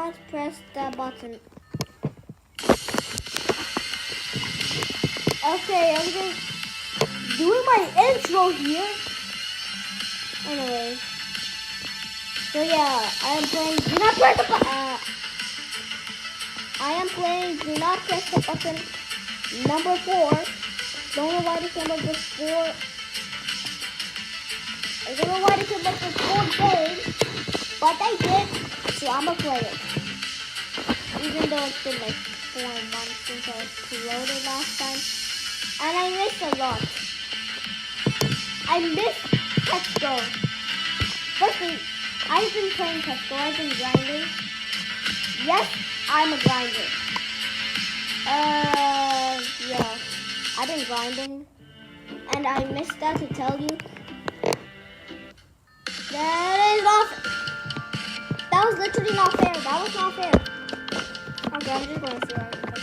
Let's press the button. Okay, I'm just doing my intro here. Anyways. So yeah, I am playing Do Not Press the Button. I am playing Do Not Press the Button number 4. Don't know why they came up with 4. I don't know why they came up with 4 games, but they did, so I'm gonna play it. Even though it's been like 4 months since I uploaded last time. And I missed a lot. I missed Pesco. Firstly, I've been playing Pesco. I've been grinding. Yes, I'm a grinder. Yeah. I've been grinding. And I missed that to tell you. That is not. That was literally not fair. That was not fair. Okay, I'm just going to see how I can die.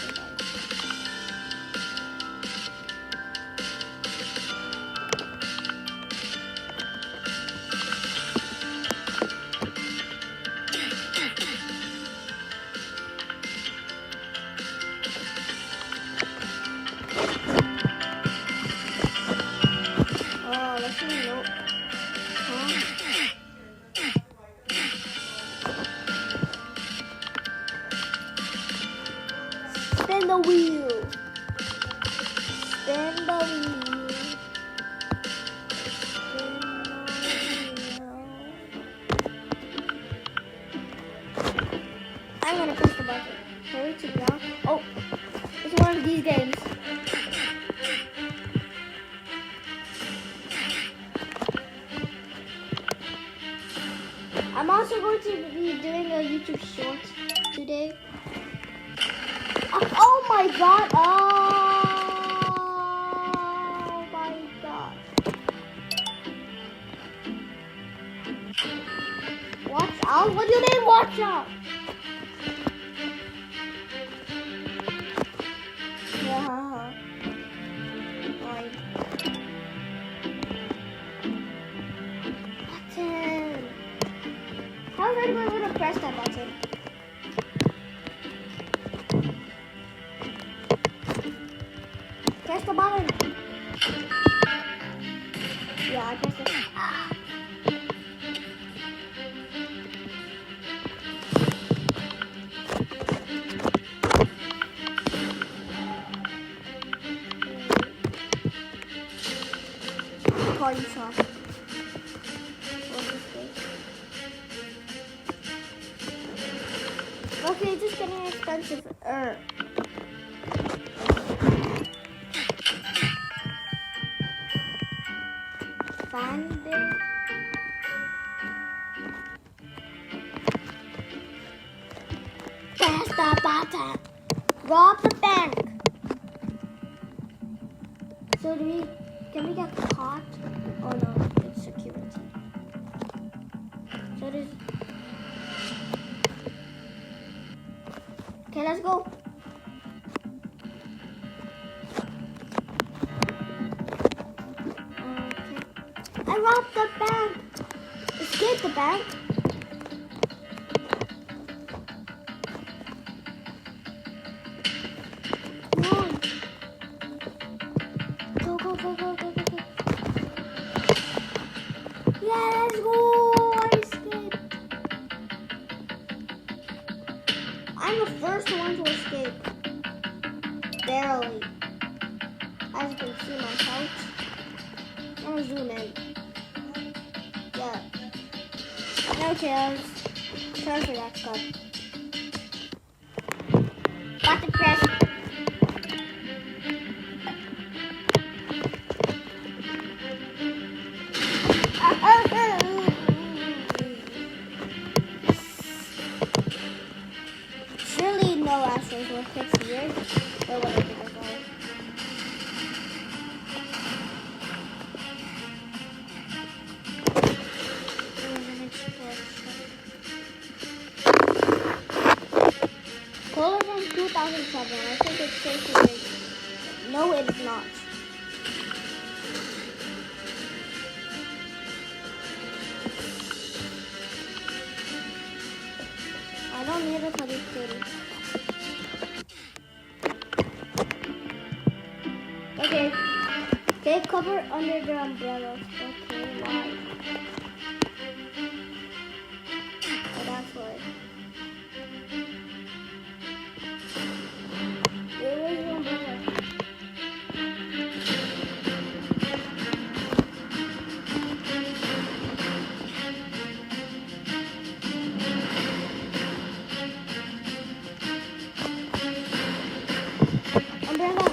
Oh, let's see. Nope. Huh? Spin the wheel. Spin the wheel. Spin the wheel. I'm gonna push the button. Hurry to the ground. Oh, it's one of these games. I'm also going to be doing a YouTube short today. Oh my god! Oh my god! Watch out! What do you mean, watch out? Yeah. Like button. How is anyone gonna press that button? Press the button. Yeah, I pressed it. Ah. Coin shop. What is this? Okay, just getting expensive. Bandit. Press the button. Rob the bank. So can we get caught? Oh no, it's security. So there's. Okay, let's go. Okay. I robbed the bank. Escape the bank. Come on. Go, go, go, go, go, go, go. Yeah, let's go. I escaped. I'm the first one to escape. Barely. As you can see my couch. I'm gonna zoom in. Yeah. No tails. Sorry for that cut. Button press. Surely no Astros will fix years. Or whatever they're called. Color from 2007. I think it's safe to say. No, it is not. I don't need the police station. Okay. Take cover under the umbrella. Okay, why? Oh, that's why. Where is the umbrella? Umbrella.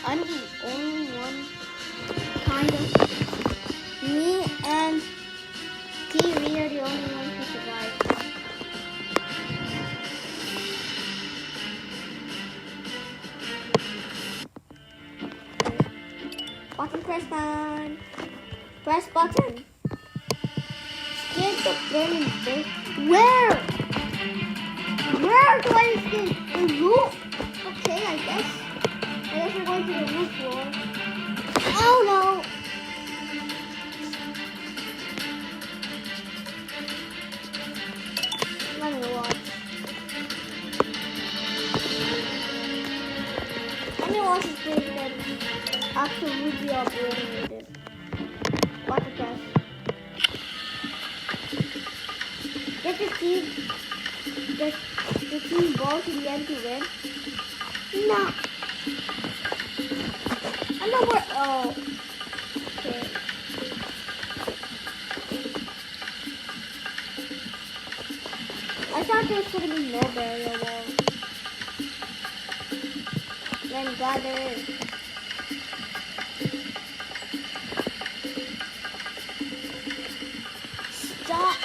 I'm the only one, kind of. Me and Kiwi are the only ones who survived. Button press time. Press button. Escape the burning base. Where? Where do I escape? The roof? Okay, I guess we're going to the roof floor. Oh no! Let me watch. Let me watch this thing that absolutely obliterated. What the press? Get the team ball to the end to win. No. I know where. Oh. Okay. I thought there was going to be no barrier wall. Then glad there is. Stop.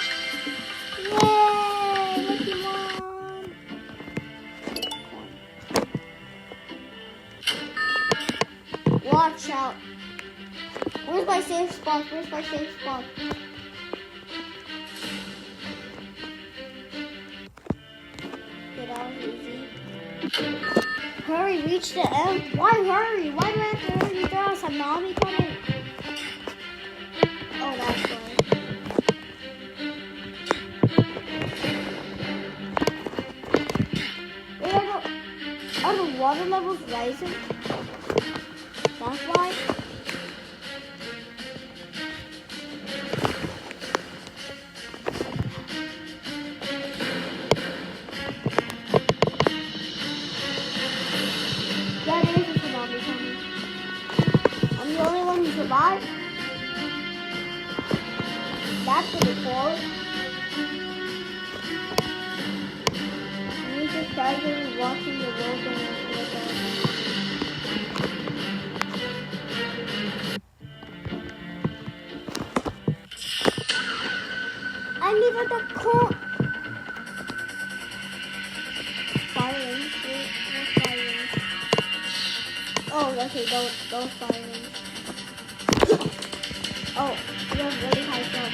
Yay! Lucky one. Watch out. Where's my safe spot? Where's my safe spot? Get out easy. Hurry, reach the end. Why hurry? Why do I have to hurry? There are some tsunami coming. Oh, that's why. Are the water levels rising? That's why. Yeah, there is a tsunami coming. I'm the only one who survived. That's the report. Me just casually watching the wilderness with us. I need the core. Firing. Where's firing? Oh, okay, those firing. Oh, you have really high jump.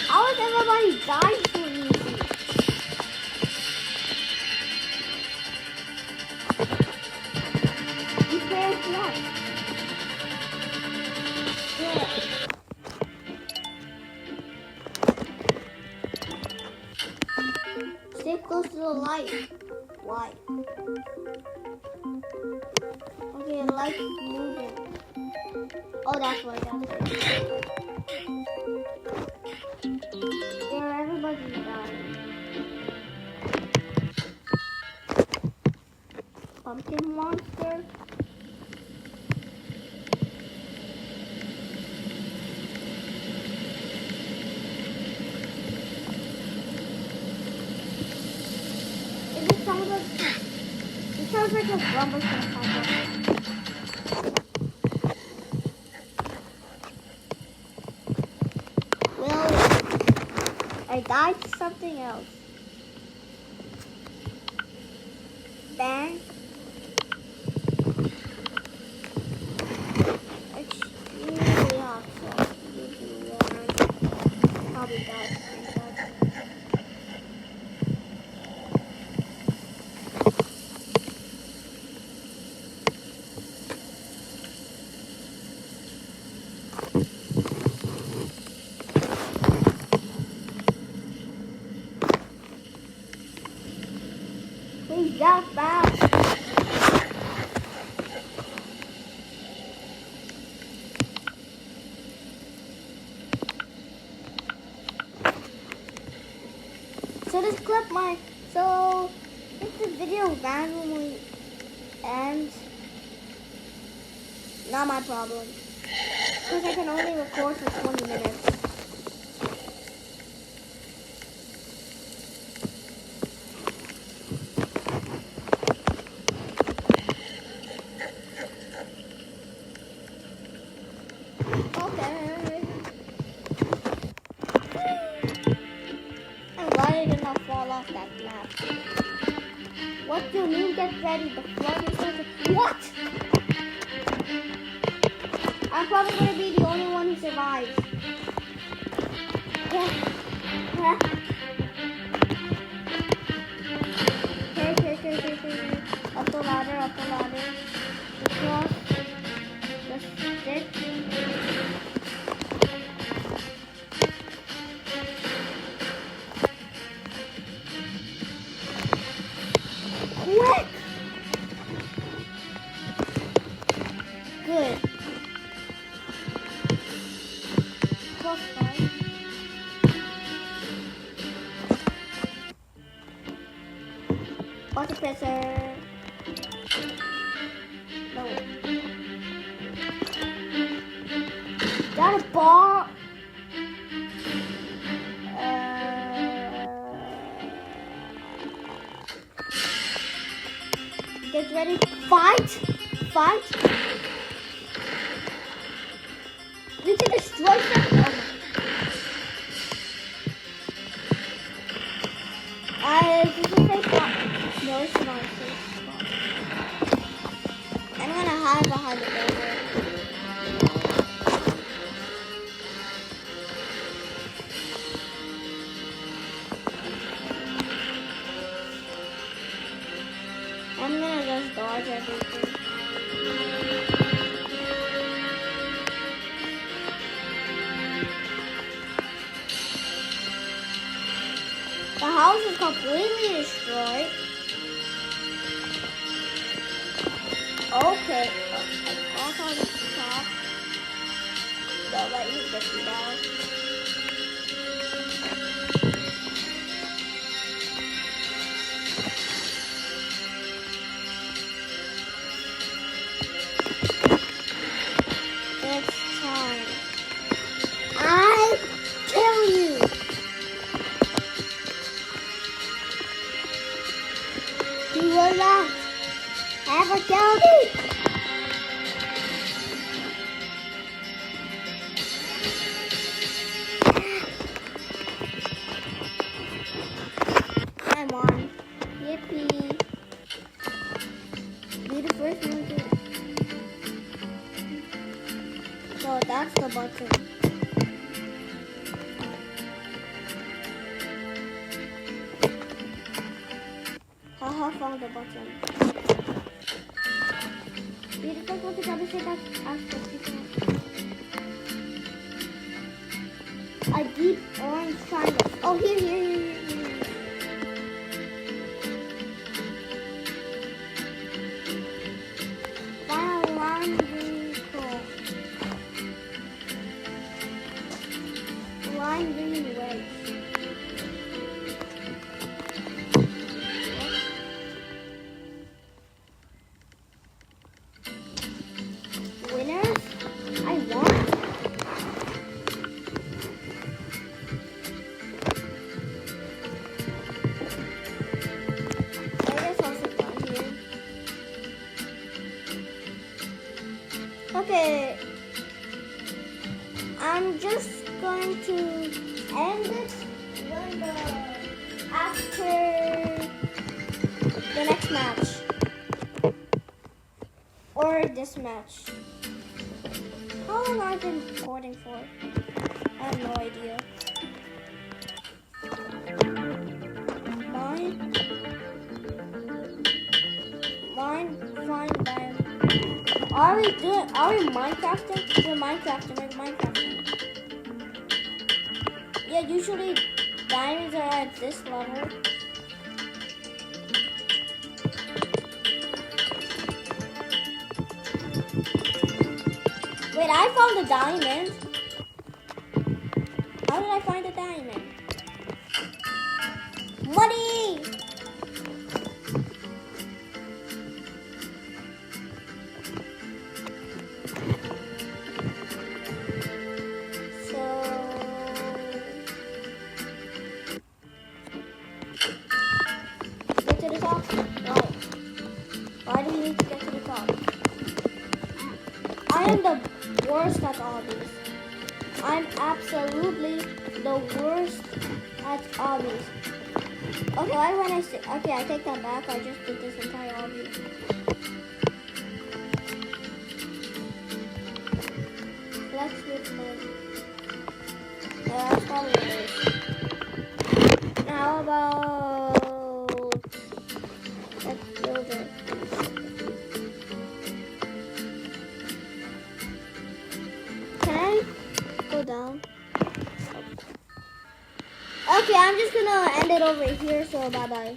How is everybody dying so easy? You can't fly. Yeah. Stay close to the light. Why? Okay, the light's moving. Oh, that's why. Yeah, everybody's dying. Pumpkin monster. It sounds like a rumble sometimes. I died to something else. Bang. Excuse clip my, so if the video randomly ends, not my problem. Because I can only record for 20 minutes. Okay. I'm glad I did not fall off that map. What do you mean get ready? The flood is over. What? I'm probably going to be the only one who survives. Okay. Up the ladder, up the ladder. Across the stick. Quick! Good. Close by. Water pressure. No. Got a ball. Get ready. Fight. Fight. We can destroy them. This is a safe spot. No, it's not a safe spot. I'm gonna hide behind the building. I'm gonna just dodge everything. The house is completely destroyed. Okay. I'll call the top. Don't let you get me down. It's time. I kill you. You will not ever kill me. I'm on. Yippee. Be the first one to. So that's the button. Haha, found the button. Be the first one to grab the shit that's after people. A deep orange triangle. Oh, here. Final line green coal. Line green wedge. Winners? I won. I guess I'll sit down here. Okay. I'm just going to end it when after the next match. Or this match. How long have I been recording for? I have no idea. Mine, fine, bam. Are we Minecrafting? We're Minecrafting. Yeah, usually diamonds are at this level. Wait, I found a diamond. How did I find a diamond? Money! So get to the top? No. Why do you need to get to the top? I am the worst at obbies. I'm absolutely the worst at obbies. Okay, why when I say, okay, I take that back. I just did this entire obby. Let's switch mode. That's probably worse. How about let's build it. Can I go down? Okay, I'm just gonna end it over here, so bye bye.